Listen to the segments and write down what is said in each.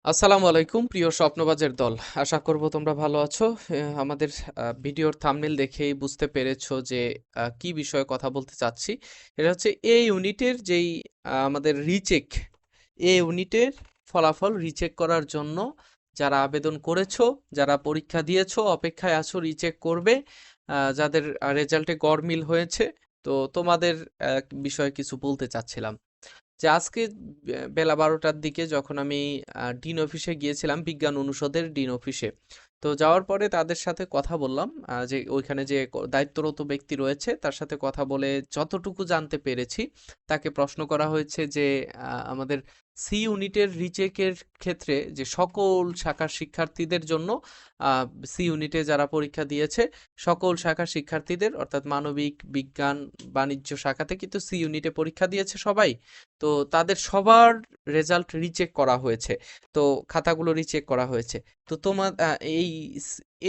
আসসালামু আলাইকুম প্রিয় স্বপ্নবাজের দল। আশা করব তোমরা ভালো আছো। আমাদের ভিডিওর থাম্বনেল দেখেই বুঝতে পেরেছো যে কি বিষয়ে কথা বলতে চাচ্ছি। এটা হচ্ছে এ ইউনিটের যেই আমাদের রিচেক, এ ইউনিটের ফলাফল রিচেক করার জন্য যারা আবেদন করেছো, যারা পরীক্ষা দিয়েছো, অপেক্ষায় আছো রিচেক করবে, যাদের রেজাল্টে গড়মিল হয়েছে, তো তোমাদের বিষয়ে কিছু বলতে চাচ্ছিলাম। যে আজকে বেলা 12টার দিকে যখন আমি ডিন অফিসে গিয়েছিলাম, বিজ্ঞান অনুষদের ডিন অফিসে। তো যাওয়ার পরে তাদের সাথে কথা বললাম, যে ওইখানে যে দায়িত্বরত ব্যক্তি রয়েছে তার সাথে কথা বলে যতটুকু জানতে পেরেছি, তাকে প্রশ্ন করা হয়েছে যে আমাদের সি ইউনিটের রিচেকের ক্ষেত্রে যে সকল শাখার শিক্ষার্থীদের জন্য, সি ইউনিটে যারা পরীক্ষা দিয়েছে সকল শাখার শিক্ষার্থীদের, অর্থাৎ মানবিক, বিজ্ঞান, বাণিজ্য শাখাতে কিন্তু সি ইউনিটে পরীক্ষা দিয়েছে সবাই। তো তাদের সবার রেজাল্ট রিচেক করা হয়েছে। তো খাতাগুলো রিচেক করা হয়েছে। তো তোমার এই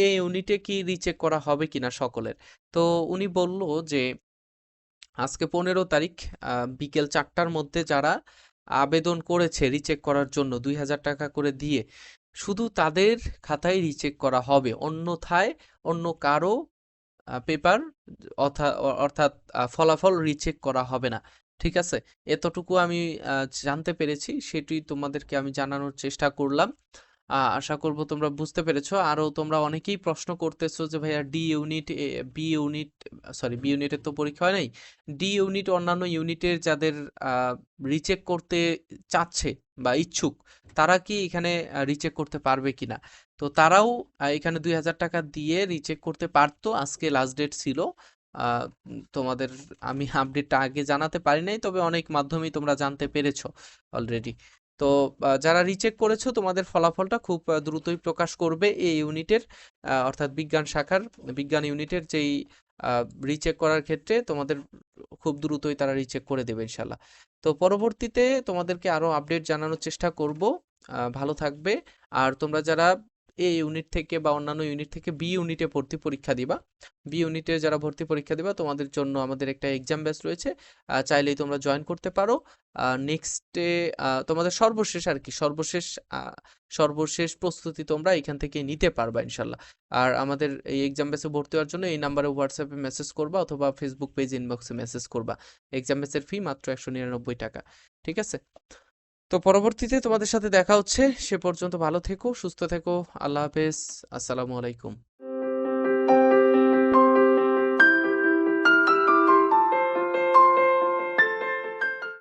এ ইউনিটে কি রিচেক করা হবে কিনা সকলের? তো উনি বলল যে আজকে 15 তারিখ বিকেল 4টার মধ্যে যারা আবেদন করেছে রিচেক করার জন্য 2000 টাকা করে দিয়ে, শুধু তাদের খাতায় রিচেক করা হবে, অন্যথায় অন্য কারো পেপার অর্থাৎ ফলাফল রিচেক করা হবে না। ঠিক আছে? এতটুকু আমি জানতে পেরেছি, সেটি তোমাদেরকে আমি জানানোর চেষ্টা করলাম। আশা করব তোমরা বুঝতে পেরেছো। আরও তোমরা অনেকেই প্রশ্ন করতেছো যে ভাইয়া D unit, B unit, sorry B ইউনিটের তো পরীক্ষা হয় নাই, ডি ইউনিট অন্যান্য ইউনিটের যাদের রিচেক করতে চাচ্ছে বা ইচ্ছুক, তারা কি এখানে রিচেক করতে পারবে কিনা? তো তারাও এখানে 2000 টাকা দিয়ে রিচেক করতে পারতো। আজকে লাস্ট ডেট ছিল। তোমাদের আমি আপডেটটা আগে জানাতে পারি নাই, তবে অনেক মাধ্যমেই তোমরা জানতে পেরেছো অলরেডি। তো যারা রিচেক করেছো তোমাদের ফলাফলটা খুব দ্রুতই প্রকাশ করবে এই ইউনিটের, অর্থাৎ বিজ্ঞান শাখার, বিজ্ঞান ইউনিটের যেই রিচেক করার ক্ষেত্রে তোমাদের খুব দ্রুতই তারা রিচেক করে দেবে ইনশাল্লাহ। তো পরবর্তীতে তোমাদেরকে আরো আপডেট জানানোর চেষ্টা করব। ভালো থাকবে। আর তোমরা যারা এ ইউনিট থেকে বা অন্যান্য ইউনিট থেকে বি ইউনিটে ভর্তি পরীক্ষা দিবা, বি ইউনিটে যারা ভর্তি পরীক্ষা দিবা, তোমাদের জন্য আমাদের একটা এক্সাম ব্যাচ রয়েছে, চাইলেই তোমরা জয়েন করতে পারো। নেক্সটে তোমাদের সর্বশেষ আর কি, সর্বশেষ প্রস্তুতি তোমরা এখান থেকে নিতে পারবা ইনশাল্লাহ। আর আমাদের এই এক্সাম ব্যাচে ভর্তি হওয়ার জন্য এই নাম্বারে হোয়াটসঅ্যাপে মেসেজ করবা অথবা ফেসবুক পেজ ইনবক্সে মেসেজ করবা। এক্সাম ব্যাচের ফি মাত্র 199 টাকা। ঠিক আছে? তো পরবর্তীতে তোমাদের সাথে দেখা হচ্ছে। সে পর্যন্ত ভালো থেকো, সুস্থ থেকো। আল্লাহ হাফেজ। আসসালামু আলাইকুম।